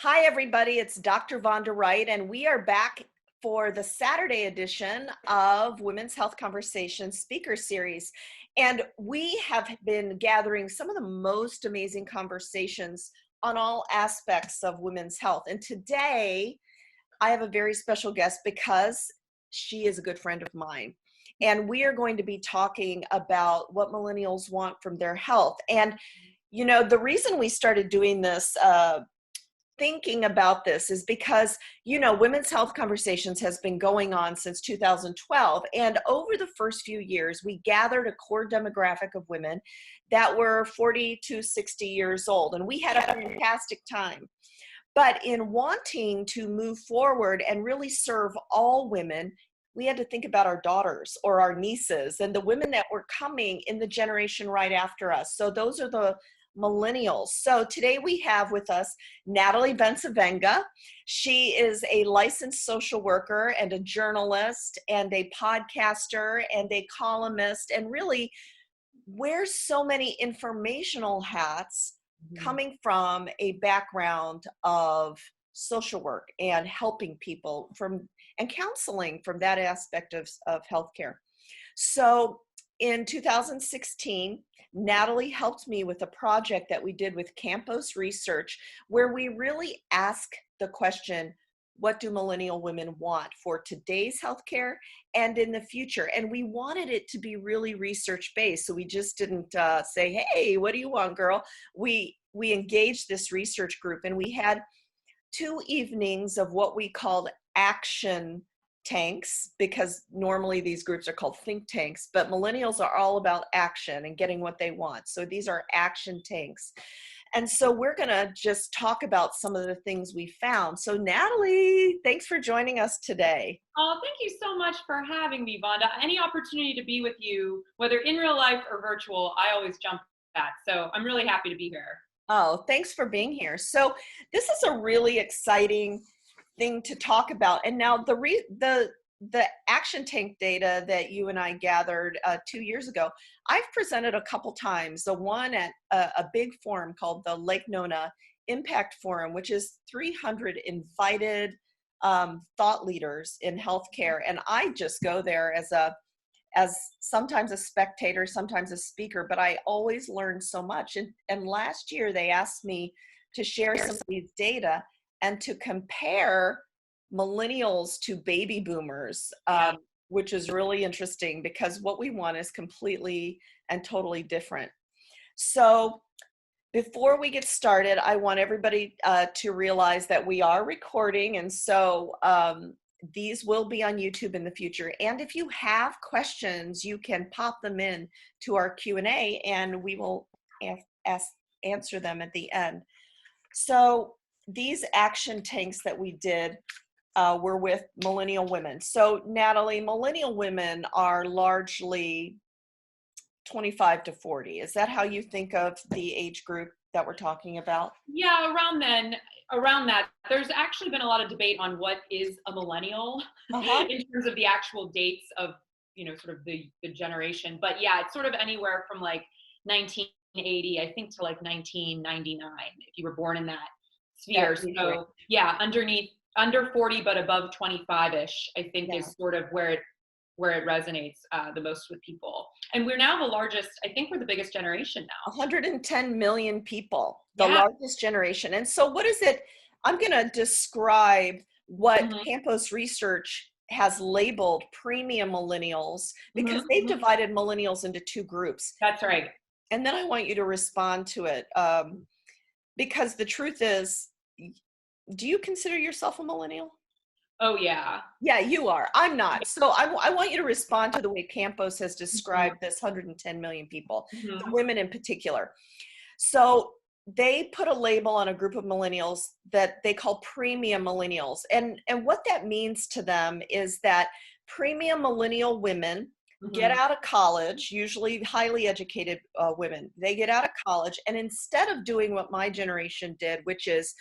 Hi, everybody. It's Dr. Vonda Wright, and we are back for the Saturday edition of Women's Health Conversations Speaker Series. And we have been gathering some of the most amazing conversations on all aspects of women's health. And today, I have a very special guest because she is a good friend of mine. And we are going to be talking about what millennials want from their health. And, the reason we started doing this thinking about this is because, Women's Health Conversations has been going on since 2012. And over the first few years, we gathered a core demographic of women that were 40 to 60 years old. And we had a fantastic time. But in wanting to move forward and really serve all women, we had to think about our daughters or our nieces and the women that were coming in the generation right after us. So those are the millennials. So today we have with us Natalie Bencivenga. She is a licensed social worker and a journalist and a podcaster and a columnist, and really wears so many informational hats, coming from a background of social work and helping people and counseling from that aspect of healthcare. So in 2016, Natalie helped me with a project that we did with Campos Research, where we really ask the question, what do millennial women want for today's healthcare and in the future? And we wanted it to be really research-based. So we just didn't say, hey, what do you want, girl? We engaged this research group, and we had 2 evenings of what we called action tanks, because normally these groups are called think tanks, but millennials are all about action and getting what they want. So these are action tanks. And so we're going to just talk about some of the things we found. So Natalie, thanks for joining us today. Oh, thank you so much for having me, Vonda. Any opportunity to be with you, whether in real life or virtual, I always jump at. So I'm really happy to be here. Oh, thanks for being here. So this is a really exciting thing to talk about. And now the action tank data that you and I gathered 2 years ago, I've presented a couple times. The one at a big forum called the Lake Nona Impact Forum, which is 300 invited thought leaders in healthcare. And I just go there as sometimes a spectator, sometimes a speaker, but I always learn so much. And last year they asked me to share some of these data and to compare millennials to baby boomers, which is really interesting because what we want is completely and totally different. So before we get started, I want everybody to realize that we are recording, and so these will be on YouTube in the future. And if you have questions, you can pop them in to our Q&A, and we will answer them at the end. So these action tanks that we did were with millennial women. So Natalie, millennial women are largely 25 to 40. Is that how you think of the age group that we're talking about? Yeah, around that, there's actually been a lot of debate on what is a millennial in terms of the actual dates of, sort of the generation. But yeah, it's sort of anywhere from like 1980, I think, to like 1999, if you were born in that sphere. So yeah, under 40, but above 25-ish, I think is sort of where it resonates the most with people. And we're now the largest, I think we're the biggest generation now. 110 million people, the largest generation. And so what is it? I'm going to describe what Campos Research has labeled premium millennials, because they've divided millennials into 2 groups. That's right. And then I want you to respond to it. Because the truth is, do you consider yourself a millennial? Oh, yeah. Yeah, you are. I'm not. So I want you to respond to the way Campos has described this 110 million people, the women in particular. So they put a label on a group of millennials that they call premium millennials. And what that means to them is that premium millennial women get out of college, usually highly educated women. They get out of college, and instead of doing what my generation did, which is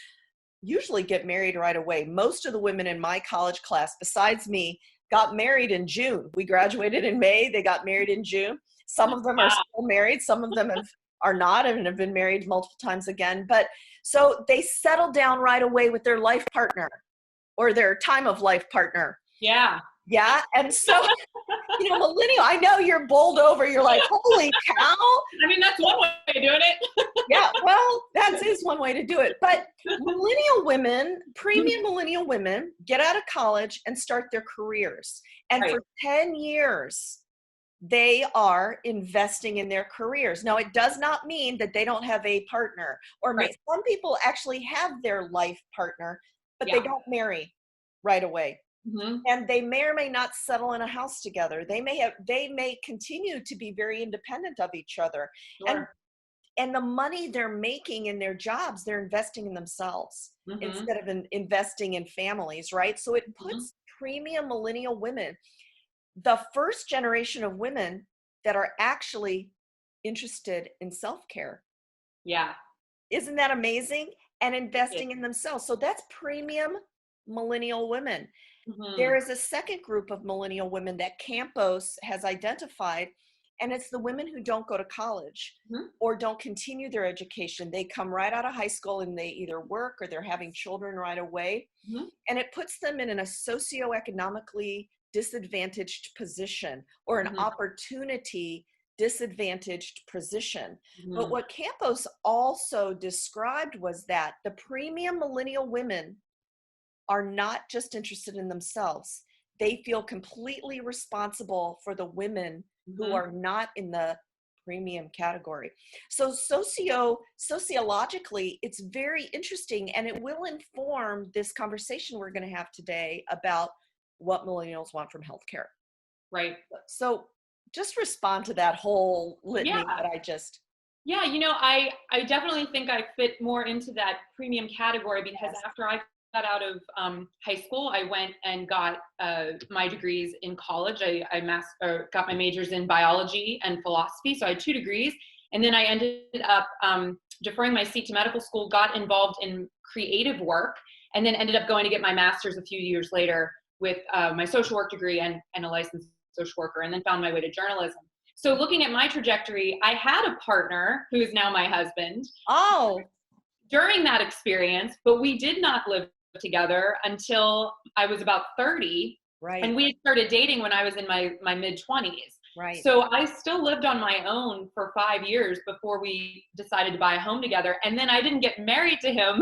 usually get married right away. Most of the women in my college class, besides me, got married in June. We graduated in May. They got married in June. Some of them are still married. Some of them have are not and have been married multiple times again. But so they settle down right away with their life partner or their time of life partner. Yeah. Yeah. And so, millennial, I know you're bowled over. You're like, holy cow. I mean, that's one way of doing it. Yeah, well, that is one way to do it. But millennial women, premium millennial women, get out of college and start their careers. And Right. for 10 years, they are investing in their careers. Now, it does not mean that they don't have a partner, or Right. some people actually have their life partner, but they don't marry right away. Mm-hmm. And they may or may not settle in a house together. They may continue to be very independent of each other. Sure. And the money they're making in their jobs, they're investing in themselves instead of investing in families, right? So it puts premium millennial women, the first generation of women that are actually interested in self-care. Yeah. Isn't that amazing? And investing in themselves. So that's premium millennial women. There is a second group of millennial women that Campos has identified, and it's the women who don't go to college or don't continue their education. They come right out of high school and they either work or they're having children right away. And it puts them in a socioeconomically disadvantaged position or an opportunity disadvantaged position. But what Campos also described was that the premium millennial women are not just interested in themselves. They feel completely responsible for the women who are not in the premium category. So sociologically, it's very interesting, and it will inform this conversation we're going to have today about what millennials want from healthcare. Right. So just respond to that whole litany that I just... Yeah, I definitely think I fit more into that premium category because after I got out of high school, I went and got my degrees in college. I got my majors in biology and philosophy, so I had 2 degrees. And then I ended up deferring my seat to medical school, got involved in creative work, and then ended up going to get my master's a few years later with my social work degree and a licensed social worker, and then found my way to journalism. So looking at my trajectory, I had a partner who is now my husband. Oh. During that experience, but we did not live together until I was about 30. Right. And we had started dating when I was in my mid-20s. Right. So I still lived on my own for 5 years before we decided to buy a home together. And then I didn't get married to him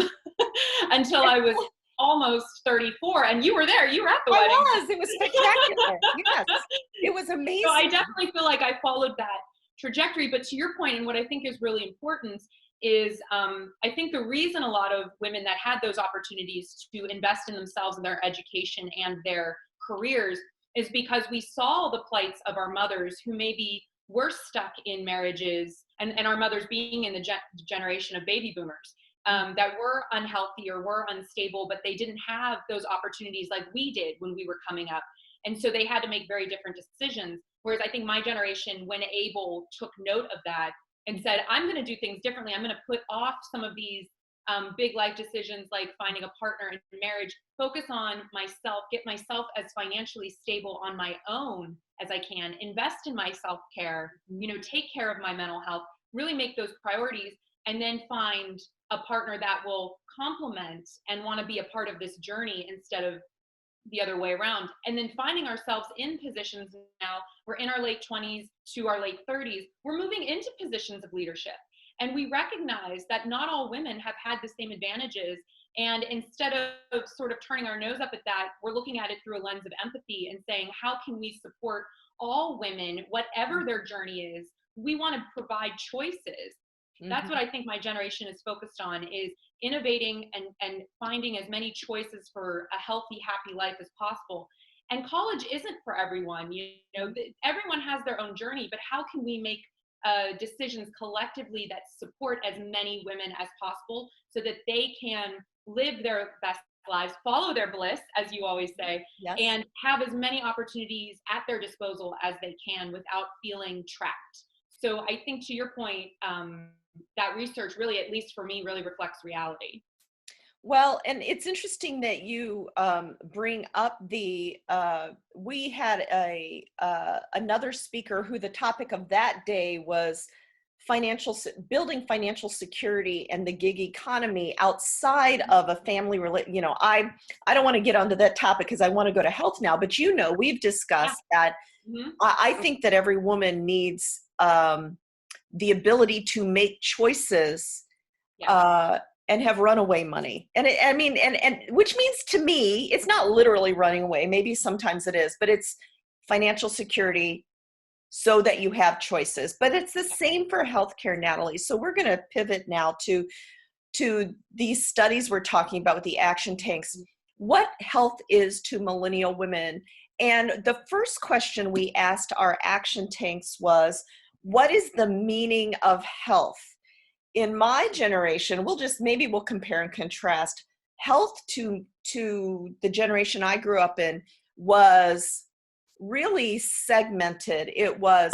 until I was almost 34. And you were there. You were at the wedding. It was spectacular. Yes. It was amazing. So I definitely feel like I followed that trajectory. But to your point, and what I think is really important is I think the reason a lot of women that had those opportunities to invest in themselves and their education and their careers is because we saw the plights of our mothers who maybe were stuck in marriages, and our mothers being in the generation of baby boomers that were unhealthy or were unstable, but they didn't have those opportunities like we did when we were coming up. And so they had to make very different decisions. Whereas I think my generation, when able, took note of that and said, I'm going to do things differently. I'm going to put off some of these big life decisions like finding a partner in marriage, focus on myself, get myself as financially stable on my own as I can, invest in my self-care, take care of my mental health, really make those priorities, and then find a partner that will complement and want to be a part of this journey instead of the other way around. And then finding ourselves in positions now, we're in our late 20s to our late 30s, we're moving into positions of leadership. And we recognize that not all women have had the same advantages. And instead of sort of turning our nose up at that, we're looking at it through a lens of empathy and saying, how can we support all women, whatever their journey is? We want to provide choices. That's what I think my generation is focused on, is innovating and finding as many choices for a healthy, happy life as possible. And college isn't for everyone. Everyone has their own journey, but how can we make decisions collectively that support as many women as possible so that they can live their best lives, follow their bliss, as you always say, and have as many opportunities at their disposal as they can without feeling trapped. So I think, to your point, that research really, at least for me, really reflects reality. Well, and it's interesting that you bring up we had another speaker who the topic of that day was building financial security and the gig economy outside of a family I don't want to get onto that topic because I want to go to health now, but we've Yeah. discussed that Mm-hmm. I think that every woman needs the ability to make choices Yeah. and have runaway money. And and which means to me, it's not literally running away. Maybe sometimes it is, but it's financial security so that you have choices. But it's the same for healthcare, Natalie. So we're going to pivot now to these studies we're talking about with the action tanks, what health is to millennial women. And the first question we asked our action tanks was, what is the meaning of health? In my generation, we'll compare and contrast. Health to the generation I grew up in was really segmented. It was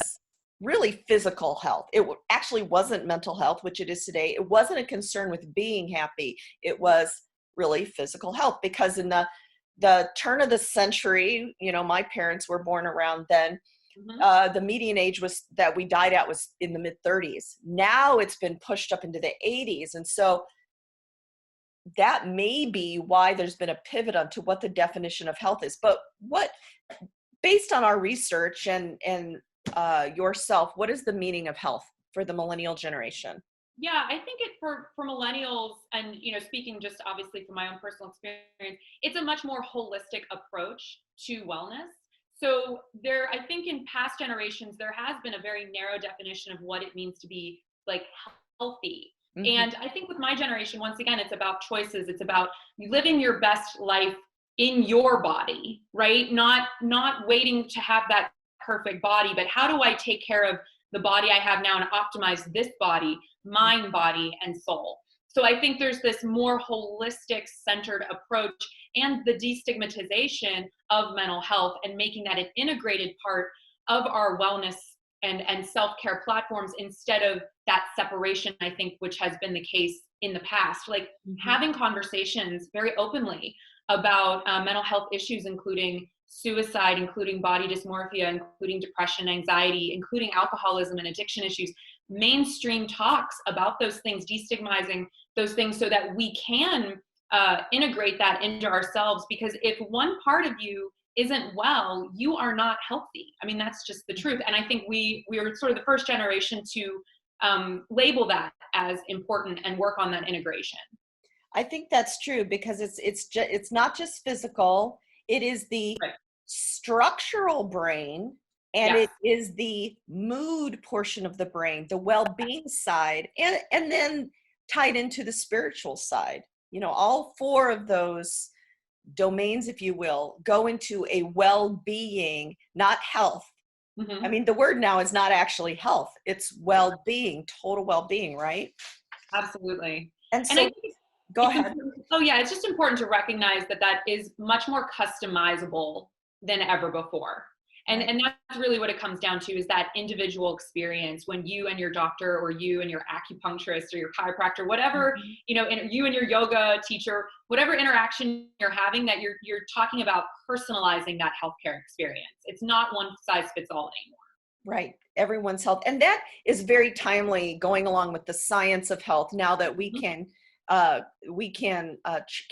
really physical health. It actually wasn't mental health, which it is today. It wasn't a concern with being happy. It was really physical health, because in the turn of the century, my parents were born around then. Mm-hmm. The median age that we died at was in the mid-30s. Now it's been pushed up into the 80s. And so that may be why there's been a pivot onto what the definition of health is. But based on our research and yourself, what is the meaning of health for the millennial generation? Yeah, I think for millennials, and speaking just obviously from my own personal experience, it's a much more holistic approach to wellness. So I think in past generations, there has been a very narrow definition of what it means to be like healthy. Mm-hmm. And I think with my generation, once again, it's about choices. It's about living your best life in your body, right? Not waiting to have that perfect body, but how do I take care of the body I have now and optimize this body, mind, body, and soul? So I think there's this more holistic centered approach and the destigmatization of mental health and making that an integrated part of our wellness and self-care platforms instead of that separation, I think, which has been the case in the past. Like having conversations very openly about mental health issues, including suicide, including body dysmorphia, including depression, anxiety, including alcoholism and addiction issues, mainstream talks about those things, destigmatizing those things so that we can integrate that into ourselves. Because if one part of you isn't well, you are not healthy. I mean, that's just the truth. And I think we are sort of the first generation to label that as important and work on that integration. I think that's true, because it's not just physical. It is the Right. structural brain, and Yes. it is the mood portion of the brain, the well-being side, and then tied into the spiritual side. All four of those domains, if you will, go into a well-being, not health. Mm-hmm. I mean, the word now is not actually health. It's well-being, total well-being, right? Absolutely. And And I so, think go ahead. it's just important to recognize that is much more customizable than ever before. Right. And that's really what it comes down to, is that individual experience when you and your doctor, or you and your acupuncturist or your chiropractor, whatever, and you and your yoga teacher, whatever interaction you're having, that you're talking about personalizing that healthcare experience. It's not one size fits all anymore. Right. Everyone's health. And that is very timely, going along with the science of health, now that we can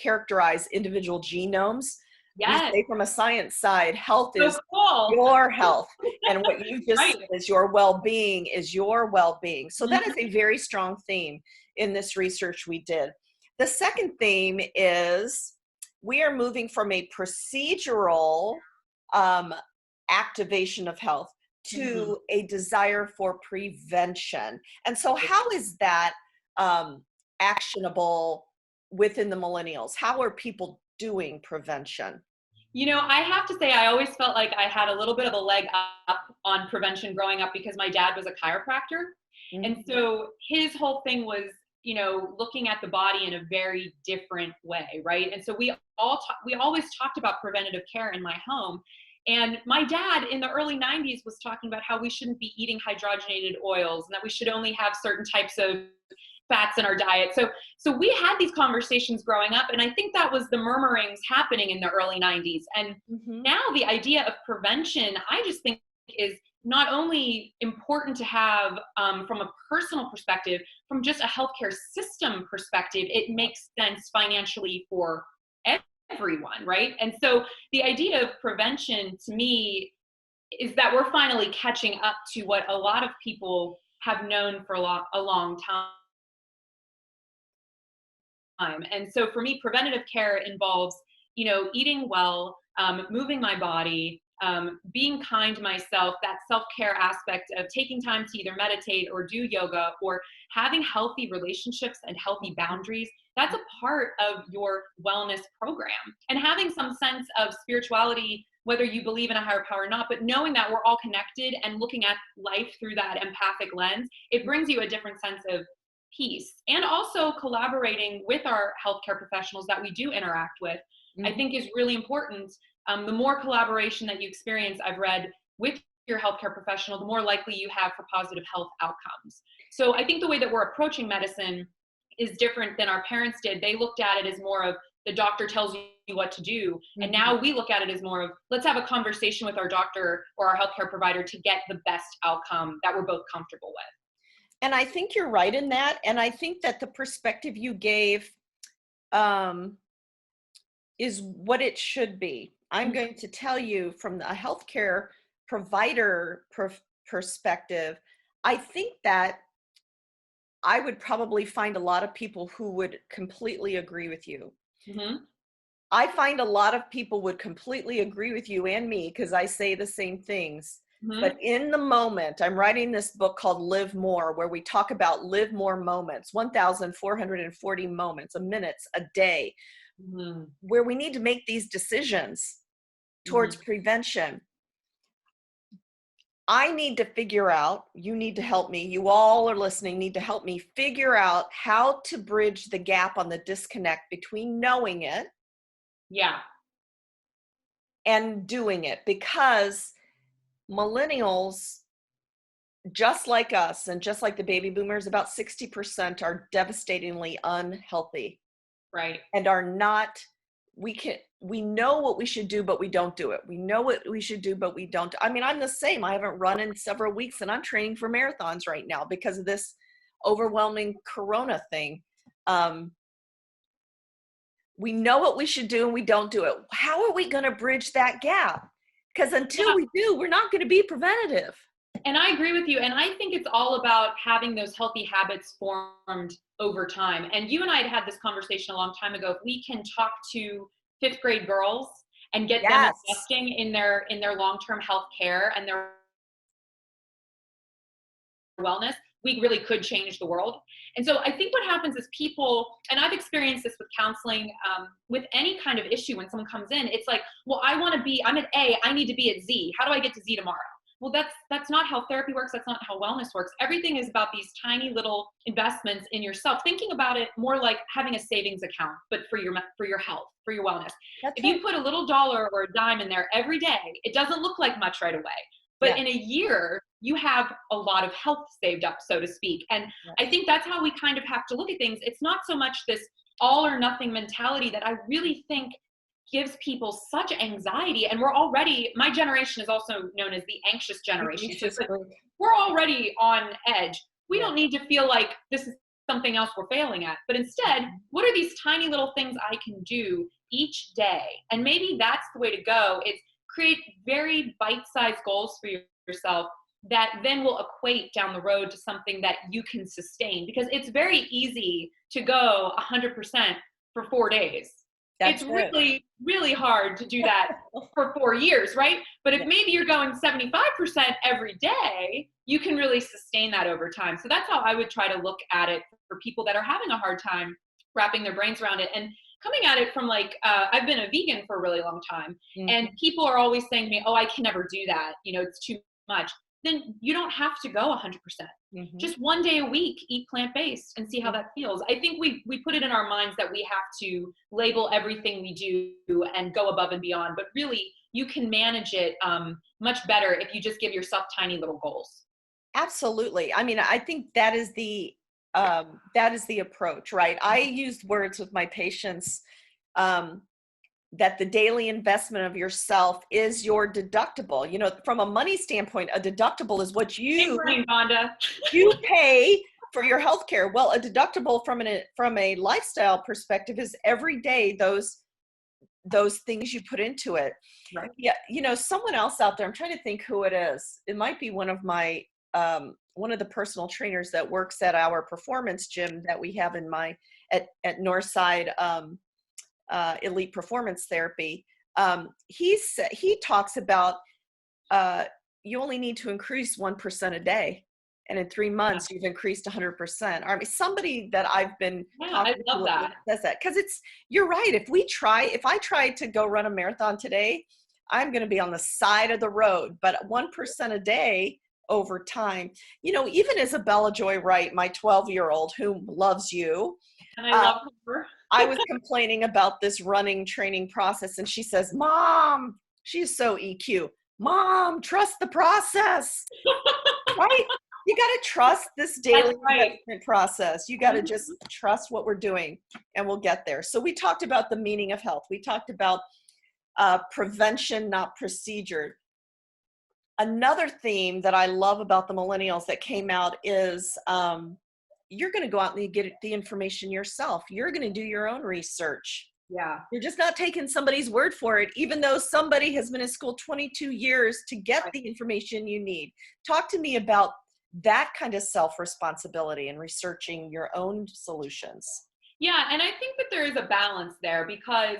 characterize individual genomes. Yes. We say, from a science side, health So is cool. your health. And what you just Right. said is your well-being is your well-being. So that is a very strong theme in this research we did. The second theme is we are moving from a procedural activation of health to a desire for prevention. And so how is that actionable within the millennials? How are people doing prevention? I have to say, I always felt like I had a little bit of a leg up on prevention growing up, because my dad was a chiropractor. Mm-hmm. And so his whole thing was, looking at the body in a very different way, right? And so we always talked about preventative care in my home. And my dad in the early 90s was talking about how we shouldn't be eating hydrogenated oils, and that we should only have certain types of fats in our diet. So we had these conversations growing up, and I think that was the murmurings happening in the early 90s. And now the idea of prevention, I just think, is not only important to have from a personal perspective, from just a healthcare system perspective, it makes sense financially for everyone, right? And so the idea of prevention to me is that we're finally catching up to what a lot of people have known for a long time. And so for me, preventative care involves, eating well, moving my body, being kind to myself, that self-care aspect of taking time to either meditate or do yoga or having healthy relationships and healthy boundaries. That's a part of your wellness program. And having some sense of spirituality, whether you believe in a higher power or not, but knowing that we're all connected and looking at life through that empathic lens, it brings you a different sense of peace. And also collaborating with our healthcare professionals that we do interact with, I think is really important. The more collaboration that you experience, I've read, with your healthcare professional, the more likely you have for positive health outcomes. So I think the way that we're approaching medicine is different than our parents did. They looked at it as more of the doctor tells you what to do. And now we look at it as more of, let's have a conversation with our doctor or our healthcare provider to get the best outcome that we're both comfortable with. And I think you're right in that. And I think that the perspective you gave is what it should be. I'm going to tell you from a healthcare provider perspective, I think that I would probably find a lot of people who would completely agree with you. I find a lot of people would completely agree with you and me because I say the same things. But in the moment, I'm writing this book called Live More, where we talk about live more moments, 1,440 moments, a minutes a day, where we need to make these decisions towards prevention. I need to figure out, you need to help me, you all are listening, need to help me figure out how to bridge the gap on the disconnect between knowing it and doing it, because millennials, just like us and just like the baby boomers, about 60% are devastatingly unhealthy. Right. And are not, we know what we should do, but we don't do it. We know what we should do, but we don't. I mean, I'm the same. I haven't run in several weeks and I'm training for marathons right now because of this overwhelming Corona thing. We know what we should do and we don't do it. How are we going to bridge that gap? Because until we do, we're not going to be preventative. And I agree with you. And I think it's all about having those healthy habits formed over time. And you and I had this conversation a long time ago. If we can talk to 5th grade girls and get them investing in their long-term health care and their wellness, we really could change the world. And so I think what happens is people, and I've experienced this with counseling, with any kind of issue, when someone comes in, it's like, well, I'm at A, I need to be at Z. How do I get to Z tomorrow? Well, that's not how therapy works. That's not how wellness works. Everything is about these tiny little investments in yourself. Thinking about it more like having a savings account, but for your health, for your wellness. If you put a little dollar or a dime in there every day, it doesn't look like much right away. But in a year, you have a lot of health saved up, so to speak. And I think that's how we kind of have to look at things. It's not so much this all or nothing mentality that I really think gives people such anxiety. And my generation is also known as the anxious generation. We're already on edge. We don't need to feel like this is something else we're failing at, but instead, what are these tiny little things I can do each day? And maybe that's the way to go. It's create very bite-sized goals for yourself that then will equate down the road to something that you can sustain, because it's very easy to go 100% for 4 days. It's really, really hard to do that for 4 years, right? But if maybe you're going 75% every day, you can really sustain that over time. So that's how I would try to look at it for people that are having a hard time wrapping their brains around it. And coming at it from I've been a vegan for a really long time, and people are always saying to me, oh, I can never do that. It's too much. Then you don't have to go 100%. Just 1 day a week, eat plant-based and see how that feels. I think we put it in our minds that we have to label everything we do and go above and beyond, but really you can manage it much better if you just give yourself tiny little goals. Absolutely. I mean, I think that is the approach, right? I used words with my patients. that the daily investment of yourself is your deductible. You know, from a money standpoint, a deductible is what Hey, brain, Vonda. you pay for your health care. Well, a deductible from a lifestyle perspective is every day those things you put into it. Right. Yeah, you know, someone else out there, I'm trying to think who it is. It might be one of my one of the personal trainers that works at our performance gym that we have at Northside Elite Performance Therapy. He talks about you only need to increase 1% a day, and in 3 months you've increased 100%. I mean, somebody that I've been I love that. Says that, because you're right. If I tried to go run a marathon today, I'm going to be on the side of the road. But 1% a day over time, you know, even Isabella Joy Wright, my 12-year-old who loves you, and I love her. I was complaining about this running training process, and she says, "Mom," she's so EQ, "Mom, trust the process." Right? You got to trust this daily investment process. You got to just trust what we're doing, and we'll get there. So we talked about the meaning of health. We talked about prevention, not procedure. Another theme that I love about the millennials that came out is you're going to go out and get the information yourself. You're going to do your own research. Yeah. You're just not taking somebody's word for it, even though somebody has been in school 22 years to get the information you need. Talk to me about that kind of self-responsibility and researching your own solutions. Yeah, and I think that there is a balance there, because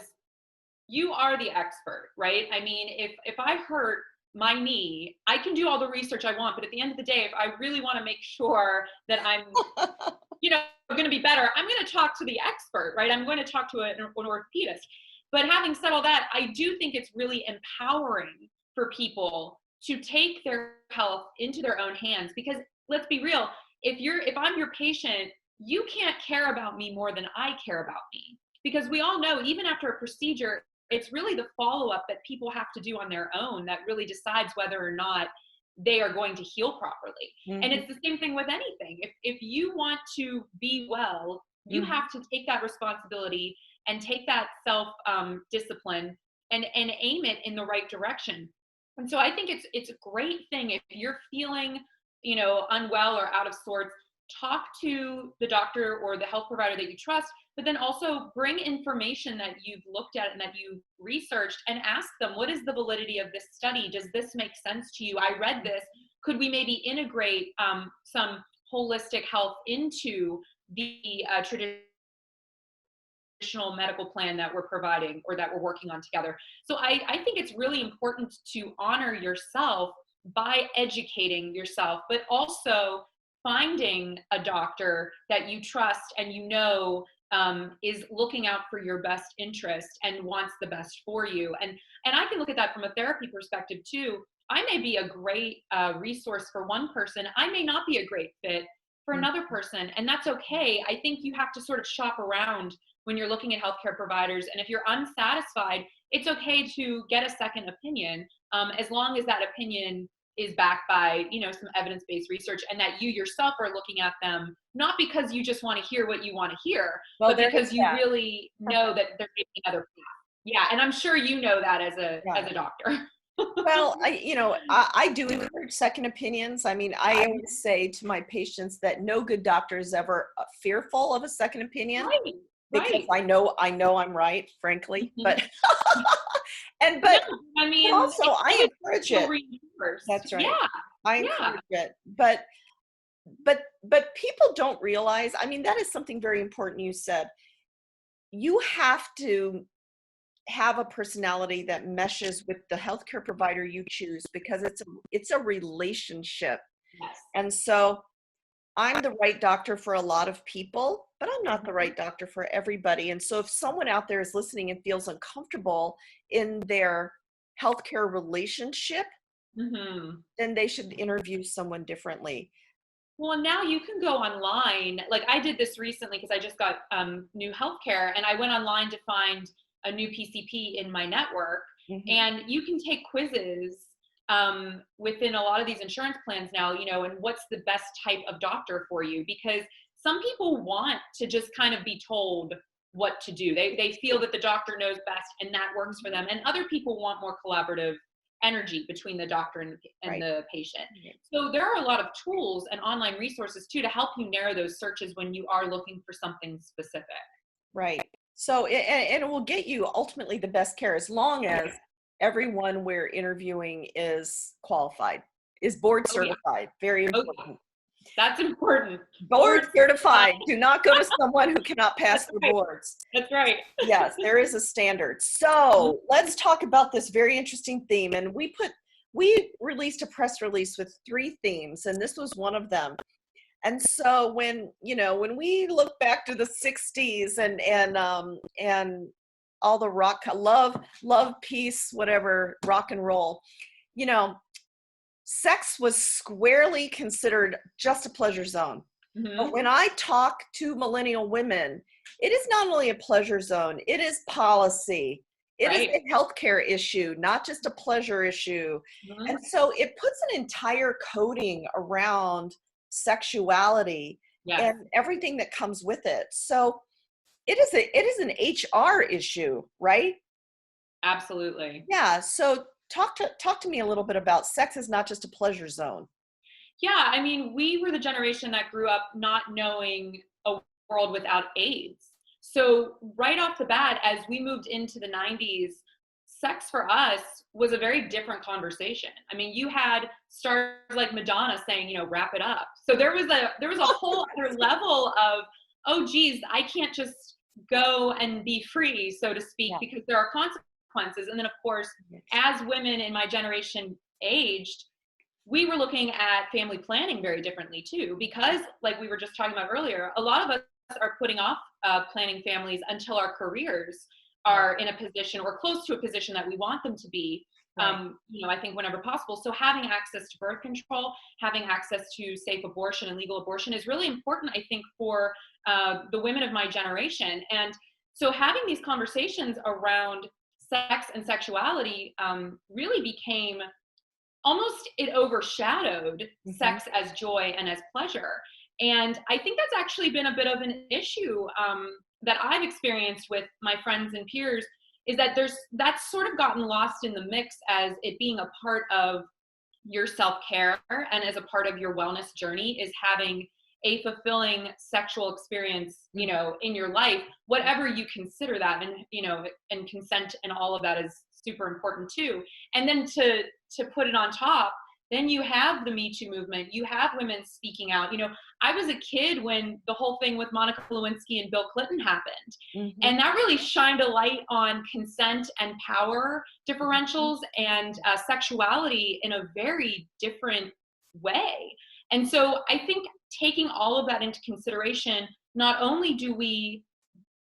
you are the expert, right? I mean, if I hurt my knee, I can do all the research I want, but at the end of the day, if I really want to make sure that I'm, you know, going to be better, I'm going to talk to the expert, right? I'm going to talk to an orthopedist. But having said all that, I do think it's really empowering for people to take their health into their own hands, because let's be real, if I'm your patient, you can't care about me more than I care about me, because we all know, even after a procedure, it's really the follow-up that people have to do on their own that really decides whether or not they are going to heal properly. Mm-hmm. And it's the same thing with anything. If you want to be well, you mm-hmm. have to take that responsibility and take that self discipline and aim it in the right direction. And so I think it's a great thing if you're feeling, you know, unwell or out of sorts, talk to the doctor or the health provider that you trust, but then also bring information that you've looked at and that you've researched and ask them, what is the validity of this study? Does this make sense to you? I read this. Could we maybe integrate some holistic health into the traditional medical plan that we're providing or that we're working on together? So I think it's really important to honor yourself by educating yourself, but also finding a doctor that you trust and you know is looking out for your best interest and wants the best for you. And I can look at that from a therapy perspective too. I may be a great resource for one person. I may not be a great fit for another person, and that's okay. I think you have to sort of shop around when you're looking at healthcare providers. And if you're unsatisfied, it's okay to get a second opinion, as long as that opinion is backed by, you know, some evidence-based research, and that you yourself are looking at them, not because you just want to hear what you want to hear, well, but because you really know that they're making other paths. Yeah, and I'm sure you know that as a doctor. Well, I do encourage second opinions. I mean, I always say to my patients that no good doctor is ever fearful of a second opinion. Right. Because I know I'm right, frankly, but but I mean, also I encourage it. That's right. Yeah. I encourage it. But people don't realize, I mean, that is something very important you said. You have to have a personality that meshes with the healthcare provider you choose, because it's a relationship. Yes. And so I'm the right doctor for a lot of people, but I'm not the right doctor for everybody. And so if someone out there is listening and feels uncomfortable in their healthcare relationship, mm-hmm. then they should interview someone differently. Well, now you can go online. Like I did this recently because I just got new healthcare, and I went online to find a new PCP in my network. Mm-hmm. And you can take quizzes within a lot of these insurance plans now, you know, and what's the best type of doctor for you, because some people want to just kind of be told what to do. They feel that the doctor knows best and that works for them. And other people want more collaborative energy between the doctor and Right. the patient. So there are a lot of tools and online resources too to help you narrow those searches when you are looking for something specific. Right. So, and it will get you ultimately the best care as long as everyone we're interviewing is qualified, is board Oh, yeah. certified. Very Oh, important. that's important. Board certified. Do not go to someone who cannot pass the boards. That's right. Yes, there is a standard. So let's talk about this very interesting theme. And we released a press release with 3 themes, and this was one of them. And so when we look back to the 60s and all the rock, love, peace, whatever, rock and roll, sex was squarely considered just a pleasure zone. But when I talk to millennial women, it is not only a pleasure zone, it is policy. It is a healthcare issue, not just a pleasure issue. And so it puts an entire coding around sexuality and everything that comes with it. So it is an HR issue, right? Absolutely. Yeah. So talk to me a little bit about sex is not just a pleasure zone. Yeah, I mean, we were the generation that grew up not knowing a world without AIDS. So right off the bat, as we moved into the 90s, sex for us was a very different conversation. I mean, you had stars like Madonna saying, wrap it up. So there was a whole other level of, oh geez, I can't just go and be free, so to speak, because there are consequences. And then of course, as women in my generation aged, we were looking at family planning very differently too, because like we were just talking about earlier, a lot of us are putting off planning families until our careers are in a position or close to a position that we want them to be, I think whenever possible. So having access to birth control, having access to safe abortion and legal abortion is really important, I think, for the women of my generation. And so having these conversations around sex and sexuality really became almost, it overshadowed sex as joy and as pleasure. And I think that's actually been a bit of an issue that I've experienced with my friends and peers, is that that's sort of gotten lost in the mix as it being a part of your self-care and as a part of your wellness journey is having a fulfilling sexual experience, in your life, whatever you consider that. And, and consent and all of that is super important too. And then to put it on top, then you have the Me Too movement. You have women speaking out. I was a kid when the whole thing with Monica Lewinsky and Bill Clinton happened. And that really shined a light on consent and power differentials and sexuality in a very different way. And so I think taking all of that into consideration, not only do we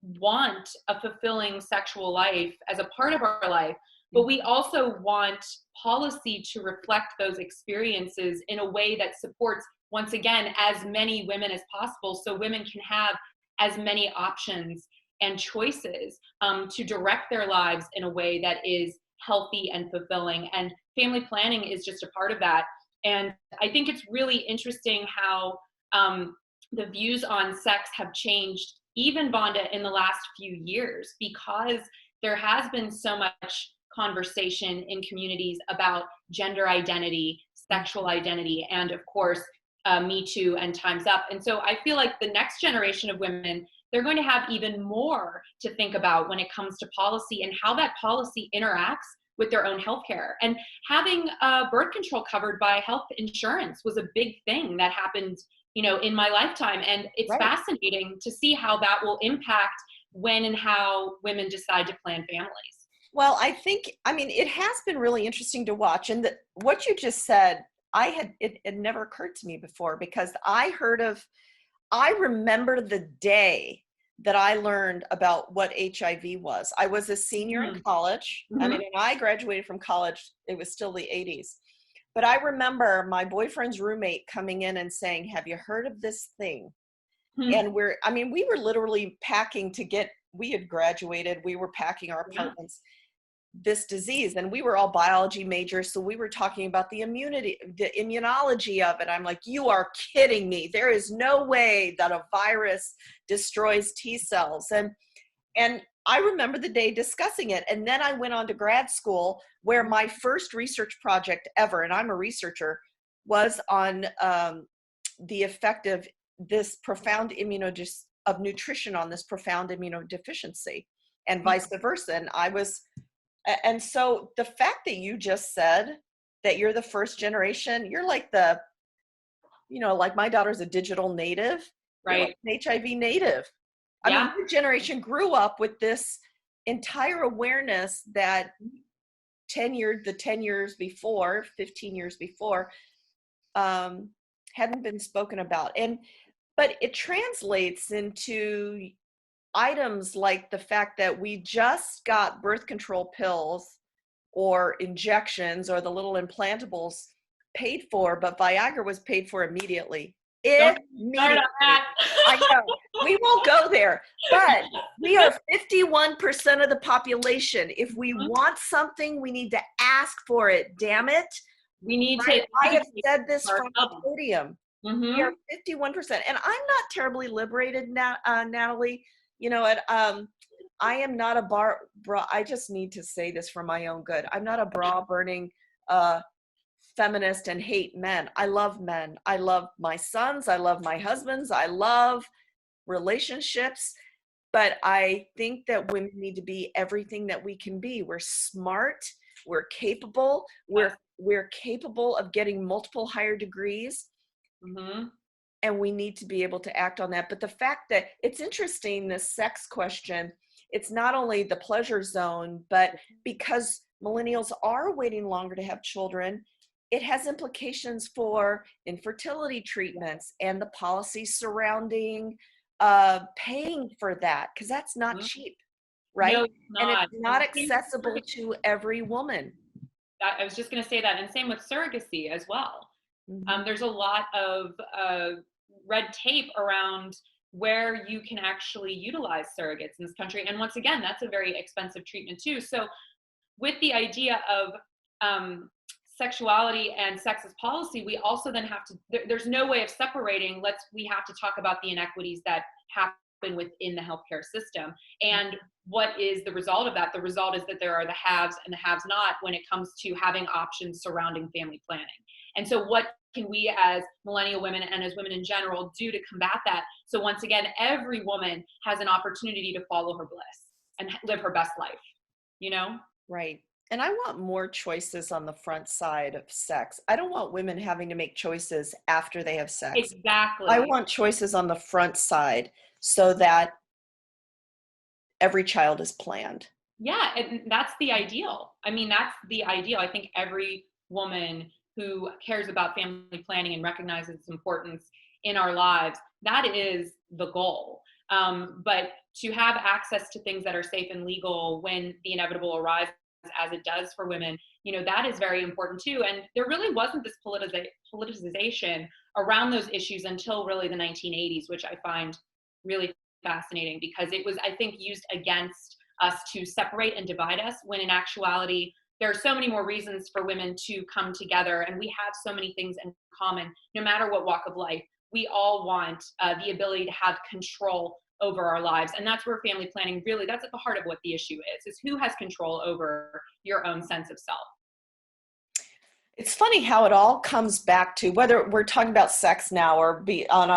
want a fulfilling sexual life as a part of our life, but we also want policy to reflect those experiences in a way that supports, once again, as many women as possible, so women can have as many options and choices to direct their lives in a way that is healthy and fulfilling. And family planning is just a part of that. And I think it's really interesting how the views on sex have changed, even, Vonda, in the last few years, because there has been so much conversation in communities about gender identity, sexual identity, and of course, Me Too and Time's Up. And so I feel like the next generation of women, they're going to have even more to think about when it comes to policy and how that policy interacts with their own healthcare. And having birth control covered by health insurance was a big thing that happened, in my lifetime. And it's fascinating to see how that will impact when and how women decide to plan families. Well, it has been really interesting to watch. And what you just said, it never occurred to me before, because I remember the day that I learned about what HIV was. I was a senior in college. When I graduated from college, it was still the 80s. But I remember my boyfriend's roommate coming in and saying, "Have you heard of this thing?" And we were literally packing we had graduated, we were packing our apartments, this disease, and we were all biology majors. So we were talking about the immunology of it. I'm like, you are kidding me. There is no way that a virus destroys T cells. And And I remember the day discussing it. And then I went on to grad school where my first research project ever, and I'm a researcher, was on the effect of this profound of nutrition on this profound immunodeficiency and vice versa. And so the fact that you just said that you're the first generation, you're like like my daughter's a digital native, Right. you're like an HIV native. I mean, your generation grew up with this entire awareness that 10 years before, 15 years before, hadn't been spoken about. But it translates into items like the fact that we just got birth control pills or injections or the little implantables paid for, but Viagra was paid for immediately. Immediately. I know. We won't go there, but we are 51% of the population. If we want something, we need to ask for it. Damn it. We need to. I have said this from the ourselves. podium. We are 51%. And I'm not terribly liberated now, Natalie. You know what? I am not a bra. I just need to say this for my own good. I'm not a bra burning feminist and hate men. I love men. I love my sons. I love my husbands. I love relationships. But I think that women need to be everything that we can be. We're smart. We're capable. We're capable of getting multiple higher degrees. And we need to be able to act on that. But the fact that it's interesting, this sex question, it's not only the pleasure zone, but because millennials are waiting longer to have children, it has implications for infertility treatments and the policies surrounding paying for that, because that's not cheap, right? No, it's not. And it's not accessible to every woman. I was just going to say that, and same with surrogacy as well. There's a lot of red tape around where you can actually utilize surrogates in this country. And once again, that's a very expensive treatment too. So with the idea of sexuality and sex as policy, we also then have to, there's no way of separating, we have to talk about the inequities that happen within the healthcare system. And what is the result of that? The result is that there are the haves and the haves not when it comes to having options surrounding family planning. And so what can we as millennial women and as women in general do to combat that? So once again, every woman has an opportunity to follow her bliss and live her best life, you know? Right. And I want more choices on the front side of sex. I don't want women having to make choices after they have sex. Exactly. I want choices on the front side so that every child is planned. Yeah, and that's the ideal. I mean, that's the ideal. I think every woman who cares about family planning and recognizes its importance in our lives, that is the goal. But to have access to things that are safe and legal when the inevitable arrives, as it does for women, you know, that is very important too. And there really wasn't this politicization around those issues until really the 1980s, which I find really fascinating, because it was, I think, used against us to separate and divide us, when in actuality, there are so many more reasons for women to come together, and we have so many things in common, no matter what walk of life. We all want the ability to have control over our lives. And that's where family planning really, that's at the heart of what the issue is who has control over your own sense of self. It's funny how it all comes back to, whether we're talking about sex now or be on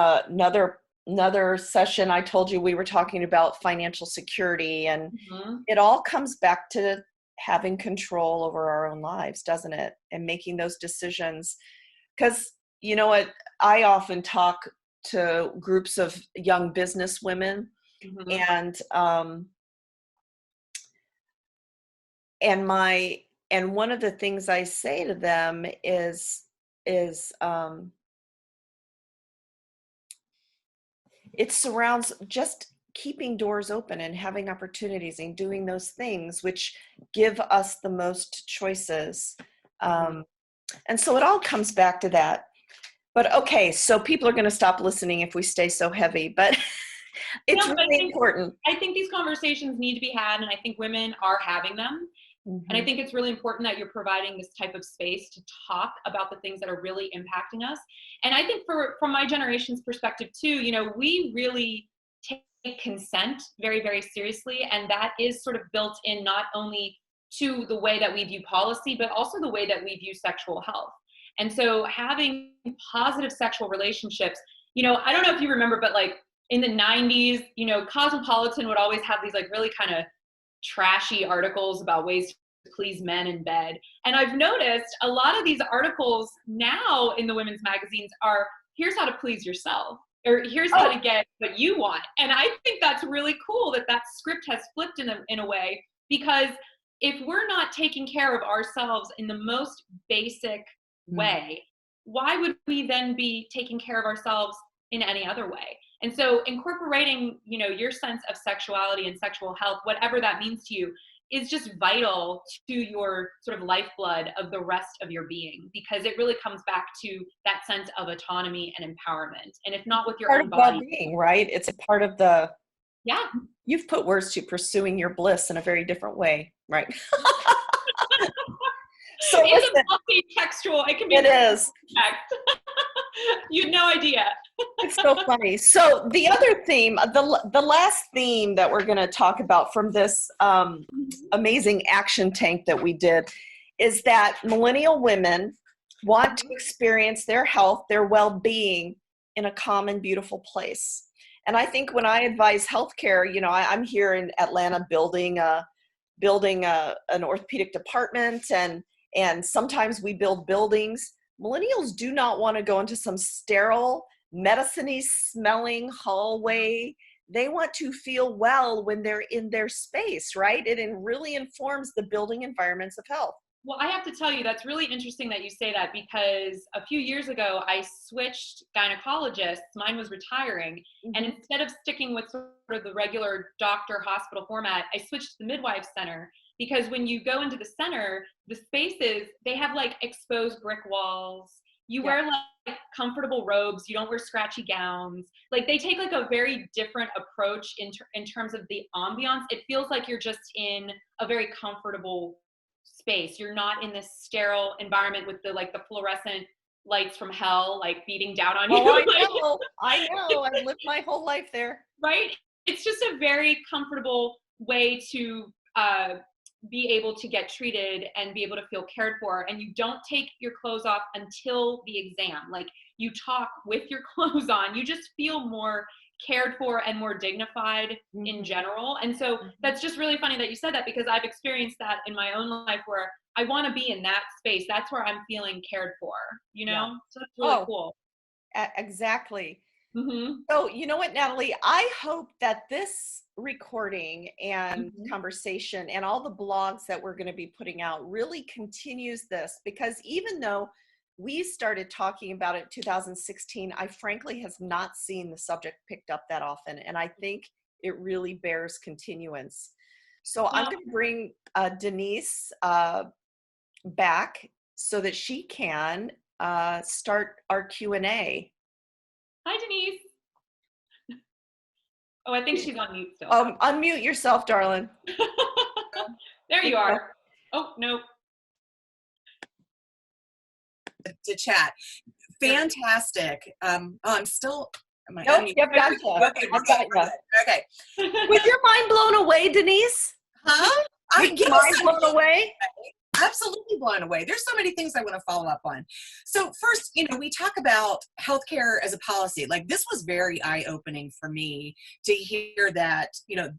another session, I told you we were talking about financial security, and it all comes back to having control over our own lives, doesn't it? And making those decisions. Because, you know what, I often talk to groups of young business women, and one of the things I say to them is it surrounds just keeping doors open and having opportunities and doing those things which give us the most choices. And so it all comes back to that. But okay, so people are going to stop listening if we stay so heavy, but it's really important. I think these conversations need to be had, and I think women are having them. And I think it's really important that you're providing this type of space to talk about the things that are really impacting us. And I think from my generation's perspective too, you know, we really take consent very, very seriously. And that is sort of built in not only to the way that we view policy, but also the way that we view sexual health. And so having positive sexual relationships, I don't know if you remember, but like in the 90s, Cosmopolitan would always have these like really kind of trashy articles about ways to please men in bed. And I've noticed a lot of these articles now in the women's magazines are, here's how to please yourself, or here's how to get what you want. And I think that's really cool that script has flipped in a way, because if we're not taking care of ourselves in the most basic way, why would we then be taking care of ourselves in any other way? And so incorporating, your sense of sexuality and sexual health, whatever that means to you, is just vital to your sort of lifeblood of the rest of your being, because it really comes back to that sense of autonomy and empowerment. And if not with your own body, well-being, right? It's a part of the, yeah. You've put words to pursuing your bliss in a very different way, right? So it's a multi-textual. It can be. It is. You had no idea. It's so funny. So the other theme, the last theme that we're going to talk about from this amazing action tank that we did, is that millennial women want to experience their health, their well-being in a calm and beautiful place. And I think when I advise healthcare, I'm here in Atlanta building an orthopedic department, and sometimes we build buildings. Millennials do not want to go into some sterile, medicine-y smelling hallway. They want to feel well when they're in their space, right? It really informs the building environments of health. Well, I have to tell you, that's really interesting that you say that, because a few years ago, I switched gynecologists. Mine was retiring. And instead of sticking with sort of the regular doctor hospital format, I switched to the midwife center, because when you go into the center, the spaces, they have like exposed brick walls. You wear like comfortable robes. You don't wear scratchy gowns. Like they take like a very different approach in terms of the ambiance. It feels like you're just in a very comfortable space. You're not in this sterile environment with the fluorescent lights from hell, like beating down on you. I know. I've lived my whole life there. Right? It's just a very comfortable way to be able to get treated and be able to feel cared for. And you don't take your clothes off until the exam. Like you talk with your clothes on. You just feel more cared for and more dignified in general. And so that's just really funny that you said that, because I've experienced that in my own life, where I want to be in that space. That's where I'm feeling cared for, So that's really cool. Exactly. So you know what, Natalie, I hope that this recording and conversation and all the blogs that we're going to be putting out really continues this, because even though we started talking about it in 2016, I frankly has not seen the subject picked up that often. And I think it really bears continuance. So I'm going to bring Denise back so that she can start our Q&A. Hi, Denise. Oh, I think she's on mute still. Unmute yourself, darling. There you are. Oh, no. To chat. Fantastic. I'm still. Nope, yep, gotcha. Okay. Was your mind blown away, Denise? Huh? Mind blown away? Absolutely blown away. There's so many things I want to follow up on. So first, we talk about healthcare as a policy. Like this was very eye-opening for me to hear that,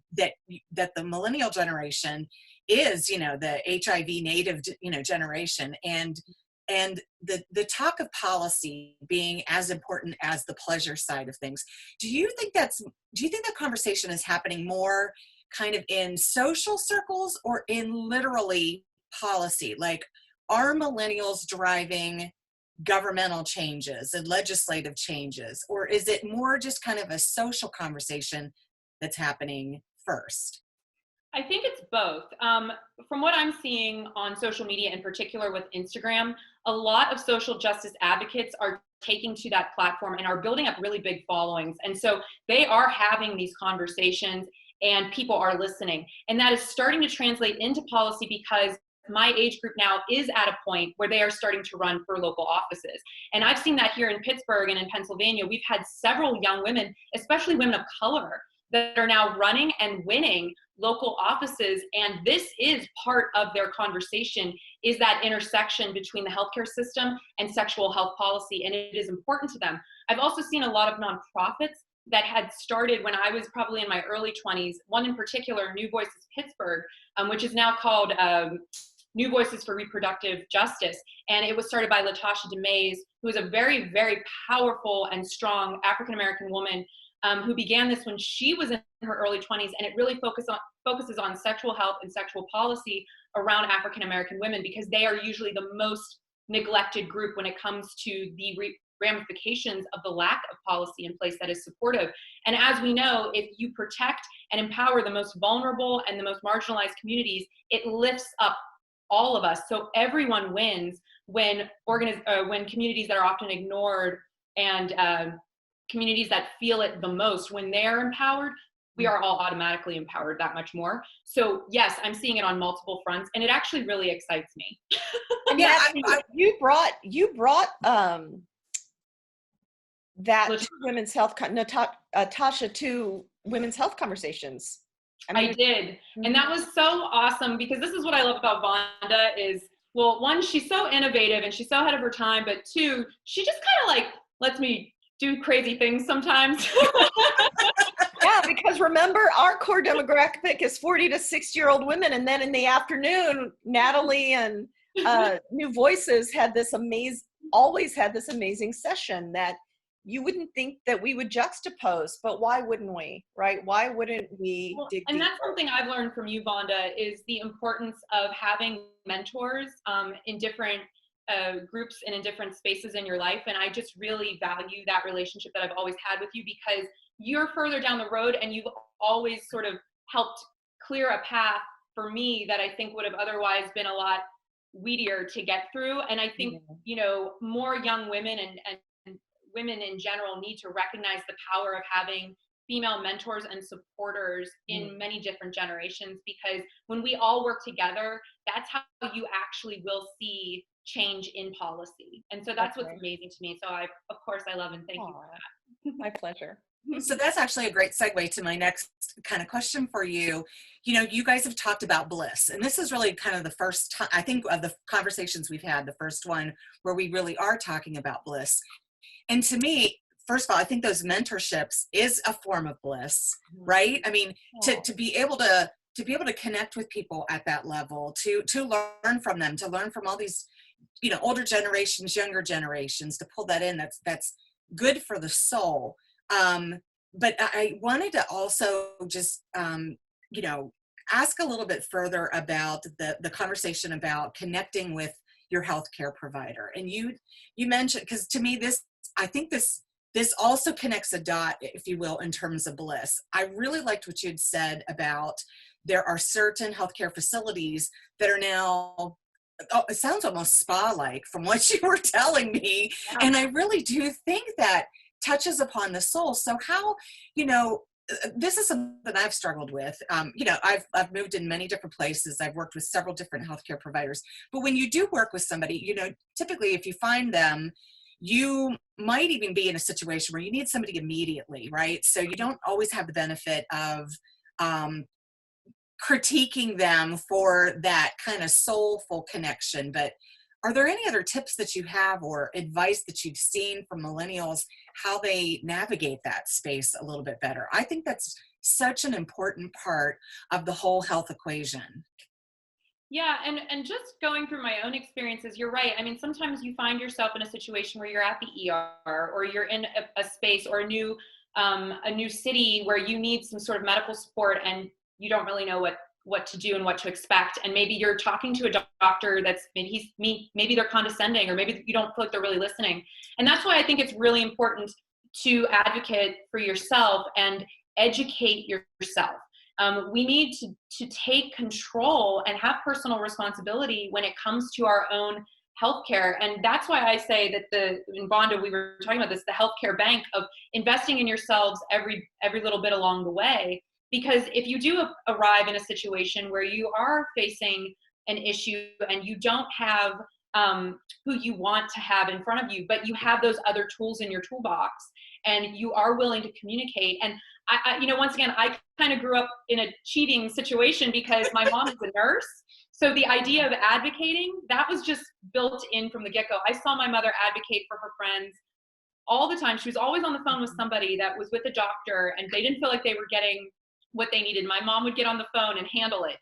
that the millennial generation is, the HIV native, generation, and the talk of policy being as important as the pleasure side of things. Do you think that conversation is happening more kind of in social circles or in literally policy? Like, are millennials driving governmental changes and legislative changes, or is it more just kind of a social conversation that's happening first? I think it's both. From what I'm seeing on social media, in particular with Instagram, a lot of social justice advocates are taking to that platform and are building up really big followings. And so they are having these conversations and people are listening. And that is starting to translate into policy, because my age group now is at a point where they are starting to run for local offices. And I've seen that here in Pittsburgh and in Pennsylvania. We've had several young women, especially women of color, that are now running and winning local offices. And this is part of their conversation, is that intersection between the healthcare system and sexual health policy. And it is important to them. I've also seen a lot of nonprofits that had started when I was probably in my early 20s, one in particular, New Voices Pittsburgh, which is now called New Voices for Reproductive Justice. And it was started by Latasha DeMays, who is a very, very powerful and strong African-American woman who began this when she was in her early 20s. And it really focuses on sexual health and sexual policy around African-American women, because they are usually the most neglected group when it comes to the ramifications of the lack of policy in place that is supportive. And as we know, if you protect and empower the most vulnerable and the most marginalized communities, it lifts up all of us. So everyone wins when communities that are often ignored and communities that feel it the most, when they're empowered, we are all automatically empowered that much more. So yes, I'm seeing it on multiple fronts, and it actually really excites me. Yeah, you brought that to women's health, Natasha, to women's health conversations. I did. And that was so awesome, because this is what I love about Vonda is, well, one, she's so innovative and she's so ahead of her time, but two, she just kind of like lets me do crazy things sometimes. Yeah, because remember, our core demographic is 40 to 60-year-old women. And then in the afternoon, Natalie and New Voices always had this amazing session that you wouldn't think that we would juxtapose, but why wouldn't we, right? Why wouldn't we dig And deeper? that's something I've learned from you, Vonda, is the importance of having mentors in different groups and in different spaces in your life. And I just really value that relationship that I've always had with you, because you're further down the road and you've always sort of helped clear a path for me that I think would have otherwise been a lot weedier to get through. And I think, more young women and women in general need to recognize the power of having female mentors and supporters in many different generations, because when we all work together, that's how you actually will see change in policy. And so that's what's amazing to me. So of course I love and thank you for that. My pleasure. So that's actually a great segue to my next kind of question for you. You guys have talked about bliss, and this is really kind of the first time, I think, of the conversations we've had, the first one where we really are talking about bliss. And to me, first of all, I think those mentorships is a form of bliss, right? I mean, to be able to connect with people at that level, to learn from them, to learn from all these, older generations, younger generations, to pull that in, that's good for the soul. But I wanted to also just, ask a little bit further about the conversation about connecting with your healthcare provider. And you mentioned, because to me, I think this also connects a dot, if you will, in terms of bliss. I really liked what you had said about there are certain healthcare facilities that are now, it sounds almost spa-like from what you were telling me. Yeah. And I really do think that touches upon the soul. So how, this is something I've struggled with. I've moved in many different places. I've worked with several different healthcare providers. But when you do work with somebody, typically if you find them, you might even be in a situation where you need somebody immediately, right? So you don't always have the benefit of critiquing them for that kind of soulful connection. But are there any other tips that you have or advice that you've seen from millennials, how they navigate that space a little bit better? I think that's such an important part of the whole health equation. Yeah, and just going through my own experiences, you're right. I mean, sometimes you find yourself in a situation where you're at the ER, or you're in a space or a new city where you need some sort of medical support, and you don't really know what to do and what to expect. And maybe you're talking to a doctor that's maybe they're condescending, or maybe you don't feel like they're really listening. And that's why I think it's really important to advocate for yourself and educate yourself. We need to take control and have personal responsibility when it comes to our own healthcare. And that's why I say that in Vonda, we were talking about this, the healthcare bank of investing in yourselves every little bit along the way. Because if you do arrive in a situation where you are facing an issue and you don't have who you want to have in front of you, but you have those other tools in your toolbox, and you are willing to communicate. And once again, I kind of grew up in a cheating situation because my mom is a nurse. So the idea of advocating, that was just built in from the get-go. I saw my mother advocate for her friends all the time. She was always on the phone with somebody that was with a doctor and they didn't feel like they were getting what they needed. My mom would get on the phone and handle it,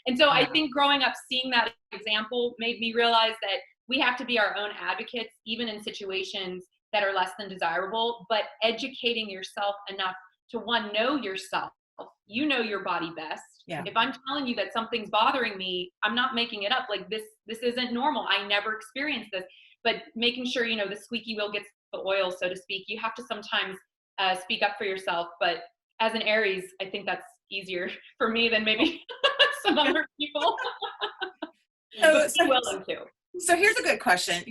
And so I think growing up, seeing that example made me realize that we have to be our own advocates, even in situations that are less than desirable, but educating yourself enough to, one, know yourself. You know your body best. Yeah. If I'm telling you that something's bothering me, I'm not making it up. Like this isn't normal. I never experienced this. But making sure, the squeaky wheel gets the oil, so to speak. You have to sometimes speak up for yourself. But as an Aries, I think that's easier for me than maybe some other people. So here's a good question.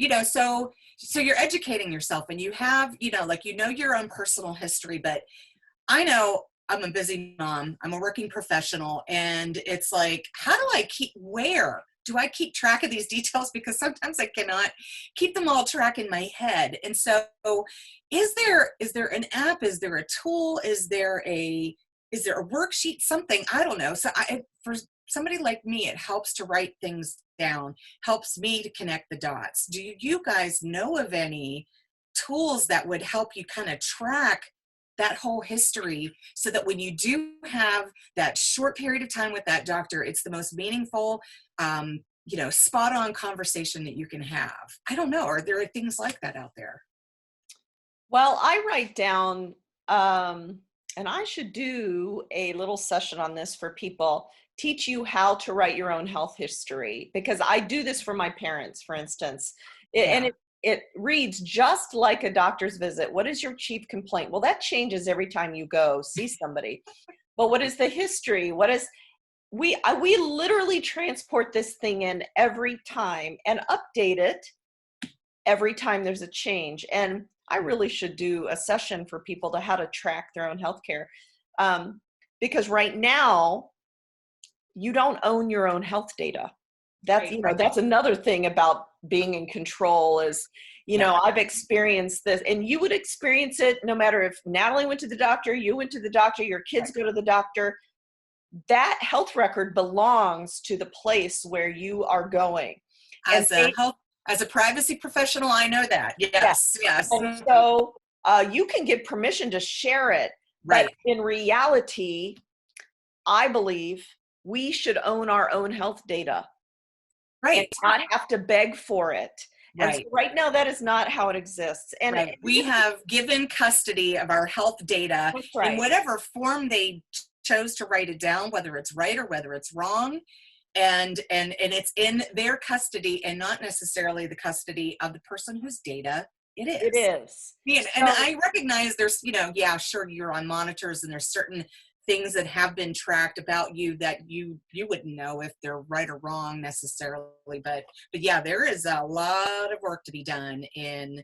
So you're educating yourself and you have, your own personal history, but I know I'm a busy mom, I'm a working professional, and it's like, how do I keep track of these details? Because sometimes I cannot keep them all track in my head. And so is there an app? Is there a tool? Is there a worksheet? Something? I don't know. So for somebody like me, it helps to write things down, helps me to connect the dots. Do you guys know of any tools that would help you kind of track that whole history so that when you do have that short period of time with that doctor, it's the most meaningful, spot on conversation that you can have? I don't know. Are there things like that out there? Well, I write down, and I should do a little session on this for people, teach you how to write your own health history, because I do this for my parents, for instance. And it reads just like a doctor's visit. What is your chief complaint? Well, that changes every time you go see somebody. But what is the history? We literally transport this thing in every time and update it every time there's a change. And I really should do a session for people to how to track their own healthcare. Because right now, you don't own your own health data. That's, that's another thing about being in control is, I've experienced this, and you would experience it no matter if Natalie went to the doctor, you went to the doctor, your kids go to the doctor. That health record belongs to the place where you are going. As a privacy professional, I know that. Yes. And so you can give permission to share it. Right. But in reality, I believe we should own our own health data. Right. And not have to beg for it. And right. So right now, that is not how it exists. And we have given custody of our health data in whatever form they chose to write it down, whether it's right or whether it's wrong. And it's in their custody and not necessarily the custody of the person whose data it is. It is. And I recognize there's, sure, you're on monitors and there's certain things that have been tracked about you that you wouldn't know if they're right or wrong necessarily. But yeah, there is a lot of work to be done in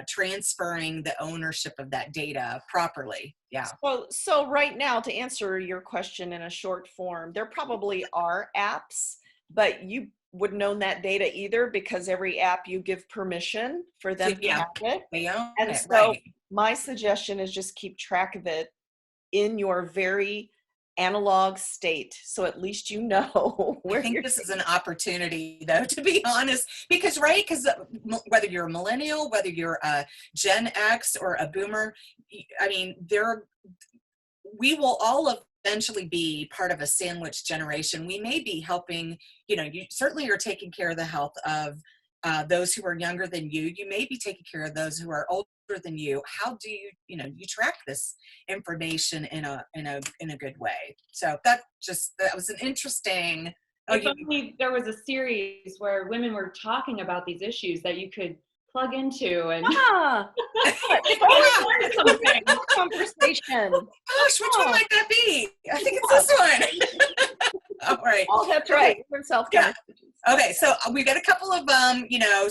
transferring the ownership of that data properly. Yeah. So right now, to answer your question in a short form, there probably are apps, but you wouldn't own that data either because every app you give permission for them to have it. And so my suggestion is just keep track of it in your very analog state, so at least you know where. I think this is an opportunity, though, to be honest, because whether you're a millennial, whether you're a Gen X or a boomer, I mean, we will all eventually be part of a sandwich generation. We may be helping, you certainly are taking care of the health of those who are younger than you. You may be taking care of those who are older than you. How do you track this information in a good way? So that was an interesting. If only there was a series where women were talking about these issues that you could plug into and conversation. Gosh, which one might that be? I think it's this one. All right. Oh, that's right. Yeah. Okay, so we've got a couple of